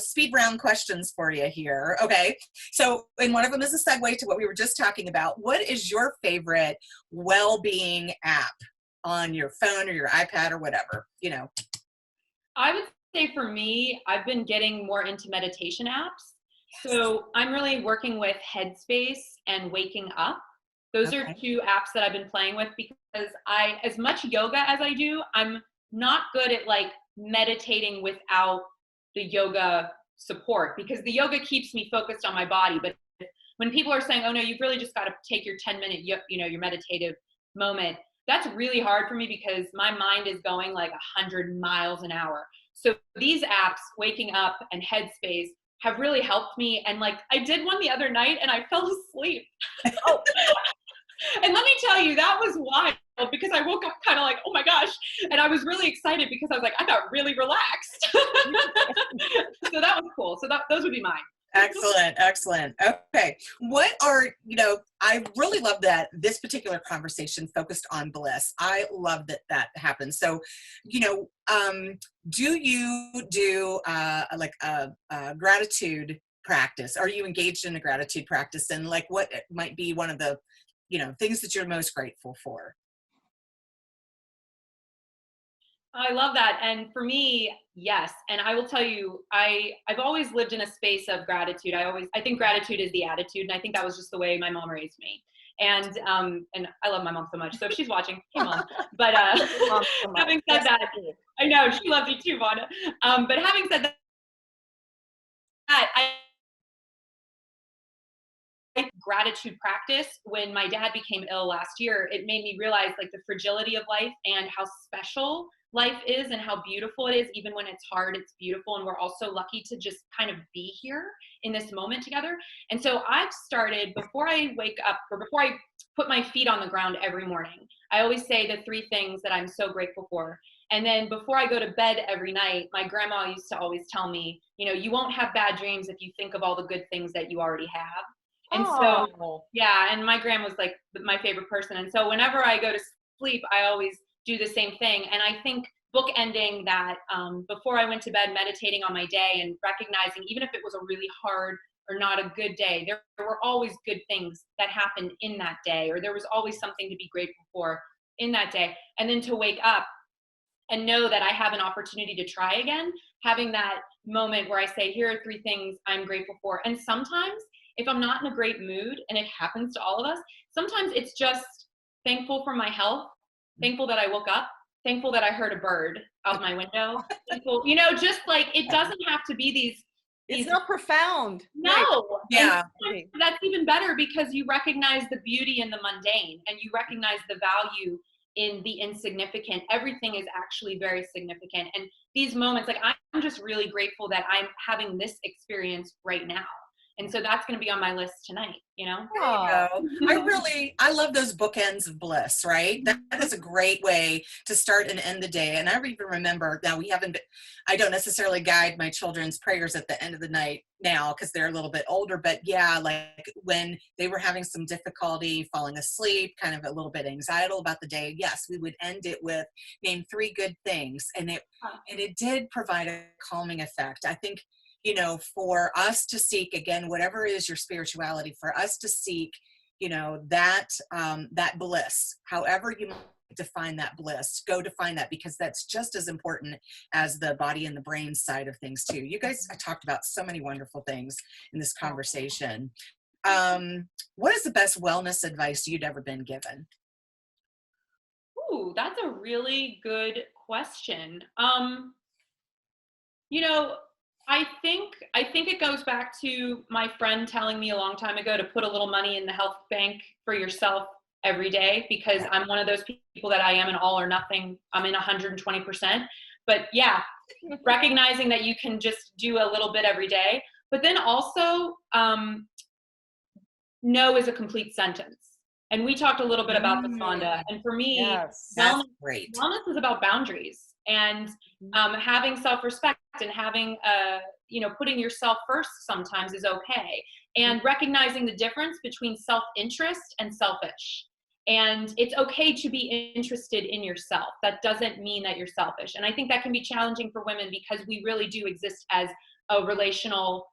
speed round questions for you here. Okay, so and one of them is a segue to what we were just talking about. What is your favorite well-being app on your phone or your iPad or whatever? I would say for me, I've been getting more into meditation apps. So I'm really working with Headspace, and Waking Up. Those are two apps that I've been playing with because as much yoga as I do, I'm not good at like meditating without the yoga support, because the yoga keeps me focused on my body. But when people are saying, oh no, you've really just got to take your 10-minute, your meditative moment, that's really hard for me because my mind is going like 100 miles an hour. So these apps, Waking Up and Headspace, have really helped me. And like, I did one the other night and I fell asleep. Oh. And let me tell you, that was wild because I woke up kind of like, oh my gosh. And I was really excited because I was like, I got really relaxed. So that was cool. So those would be mine. Excellent. Okay. What are, I really love that this particular conversation focused on bliss. I love that happens. So, do you do like a gratitude practice? Are you engaged in a gratitude practice? And like, what might be one of the, things that you're most grateful for? I love that. And for me, yes. And I will tell you, I've always lived in a space of gratitude. I think gratitude is the attitude. And I think that was just the way my mom raised me. And I love my mom so much. So if she's watching, hey mom. But having said that, I know she loves you too, Vonna. But having said that, gratitude practice, when my dad became ill last year, it made me realize like the fragility of life and how special life is and how beautiful it is. Even when it's hard, it's beautiful. And we're also lucky to just kind of be here in this moment together. And so I've started, before I wake up or before I put my feet on the ground every morning, I always say the 3 things that I'm so grateful for. And then before I go to bed every night, my grandma used to always tell me, you won't have bad dreams if you think of all the good things that you already have. And so, yeah, and my grandma was like my favorite person. And so whenever I go to sleep, I always do the same thing. And I think bookending that, before I went to bed, meditating on my day and recognizing, even if it was a really hard or not a good day, there were always good things that happened in that day, or there was always something to be grateful for in that day. And then to wake up and know that I have an opportunity to try again, having that moment where I say, here are 3 things I'm grateful for. And sometimes if I'm not in a great mood, and it happens to all of us, sometimes it's just thankful for my health, thankful that I woke up, thankful that I heard a bird out my window, thankful, just like, it doesn't have to be these. It's not profound. No. Right. Yeah. That's even better because you recognize the beauty in the mundane and you recognize the value in the insignificant. Everything is actually very significant. And these moments, like, I'm just really grateful that I'm having this experience right now. And so that's going to be on my list tonight, There you go. I love those bookends of bliss, right? That is a great way to start and end the day. And I even remember, now I don't necessarily guide my children's prayers at the end of the night now because they're a little bit older, but yeah, like when they were having some difficulty falling asleep, kind of a little bit anxietal about the day, yes, we would end it with name 3 good things. And it did provide a calming effect. I think, for us to seek, again, whatever is your spirituality, for us to seek, that bliss, however you define that bliss, go define that, because that's just as important as the body and the brain side of things too. You guys talked about so many wonderful things in this conversation. What is the best wellness advice you'd ever been given? Ooh, that's a really good question. I think it goes back to my friend telling me a long time ago to put a little money in the health bank for yourself every day, because I'm one of those people that I am an all or nothing. I'm in 120%. But yeah, recognizing that you can just do a little bit every day. But then also, no is a complete sentence. And we talked a little bit about this, Fonda. And for me, wellness is about boundaries and having self-respect and having, putting yourself first sometimes is okay. And recognizing the difference between self-interest and selfish. And it's okay to be interested in yourself. That doesn't mean that you're selfish. And I think that can be challenging for women because we really do exist as a relational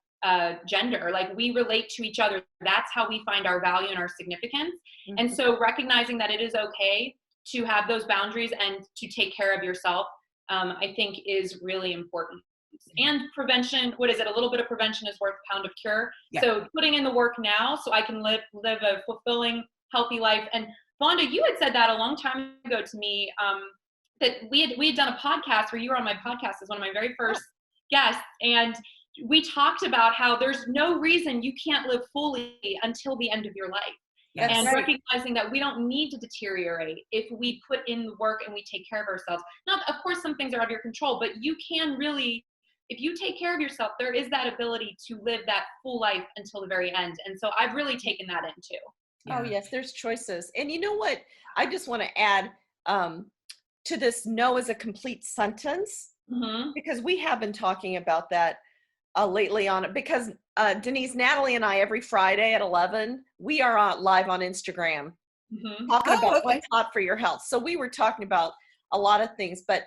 gender. Like, we relate to each other. That's how we find our value and our significance. Mm-hmm. And so recognizing that it is okay to have those boundaries and to take care of yourself, I think is really important. and prevention. What is it? A little bit of prevention is worth a pound of cure. Yeah. So putting in the work now so I can live a fulfilling, healthy life. And Vonda, you had said that a long time ago to me, that we had done a podcast where you were on my podcast as one of my very first guests. And we talked about how there's no reason you can't live fully until the end of your life. Yes. And right. recognizing that we don't need to deteriorate if we put in the work and we take care of ourselves. Now, of course, some things are out of your control, but you can really, if you take care of yourself, there is that ability to live that full life until the very end. And so I've really taken that in too. Yeah. Oh, yes, there's choices. And you know what? I just want to add to this, no as a complete sentence, because we have been talking about that lately on it, because Denise, Natalie, and I, every Friday at 11, we are live on Instagram talking about what's hot for your health. So we were talking about a lot of things, but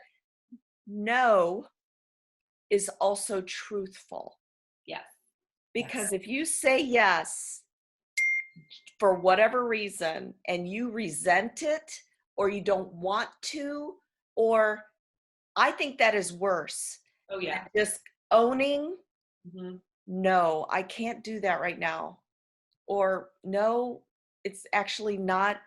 no is also truthful. Yes. Because if you say yes for whatever reason and you resent it or you don't want to, or I think that is worse. Oh, yeah. Just owning, no, I can't do that right now. Or no, it's actually not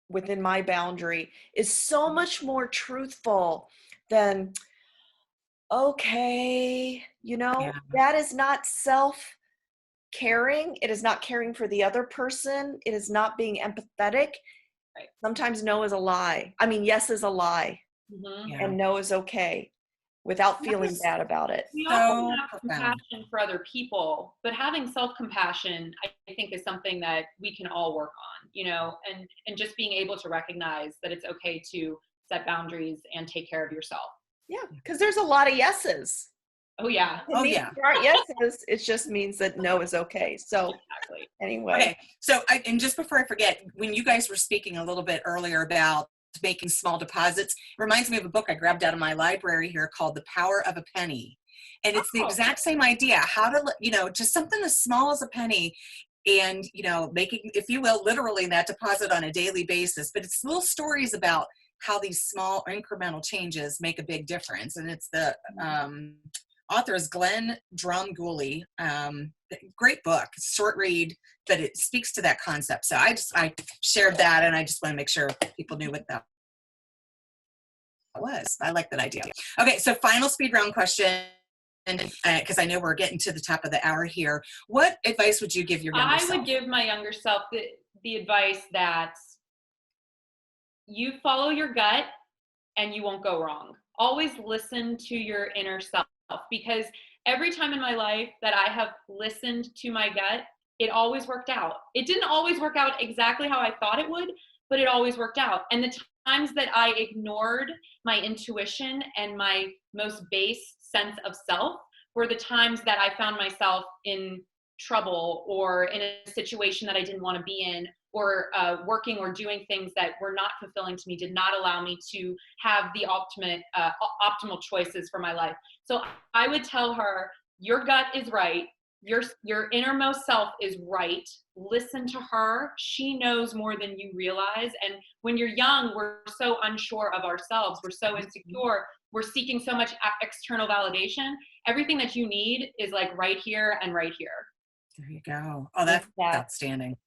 within my boundary, is so much more truthful than, okay, that is not self-caring. It is not caring for the other person. It is not being empathetic. Right. Sometimes no is a lie. I mean, yes is a lie, and no is okay without feeling bad about it. We also have compassion for other people, but having self-compassion, I think, is something that we can all work on, and just being able to recognize that it's okay to set boundaries and take care of yourself. Yeah, because there's a lot of yeses. Oh, yeah. There aren't yeses. It just means that no is okay. So anyway. Okay. So, and just before I forget, when you guys were speaking a little bit earlier about making small deposits, it reminds me of a book I grabbed out of my library here called The Power of a Penny. And it's the exact same idea, how to, just something as small as a penny and, making, if you will, literally that deposit on a daily basis. But it's little stories about how these small incremental changes make a big difference. And it's the author is Glenn Drumgooley. Great book, short read, but it speaks to that concept. So I shared that, and I just want to make sure people knew what that was. I like that idea. Okay, so final speed round question, because I know we're getting to the top of the hour here. What advice would you give your younger self? I would give my younger self the advice that you follow your gut and you won't go wrong. Always listen to your inner self, because every time in my life that I have listened to my gut, it always worked out. It didn't always work out exactly how I thought it would, but it always worked out. And the times that I ignored my intuition and my most base sense of self were the times that I found myself in trouble or in a situation that I didn't want to be in, or working or doing things that were not fulfilling to me, did not allow me to have the optimal choices for my life. So I would tell her, your gut is right. Your innermost self is right. Listen to her. She knows more than you realize. And when you're young, we're so unsure of ourselves. We're so insecure. We're seeking so much external validation. Everything that you need is like right here and right here. There you go. Oh, that's outstanding.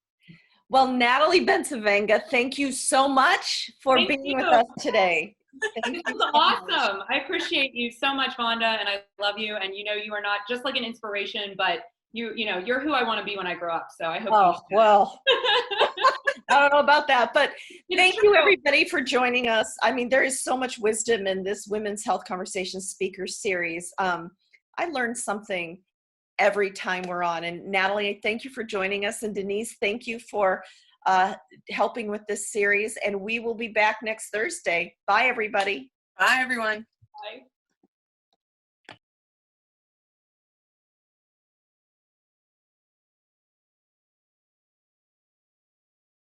Well, Natalie Bencivenga, thank you so much for being with us today. That's awesome. I appreciate you so much, Vonda, and I love you. And you are not just like an inspiration, but you're who I want to be when I grow up. So I hope. Oh, well, I don't know about that, but thank you everybody for joining us. I mean, there is so much wisdom in this Women's Health Conversations speaker series. I learned something every time we're on. And Natalie, thank you for joining us. And Denise, thank you for helping with this series. And we will be back next Thursday. Bye, everybody. Bye, everyone. Bye.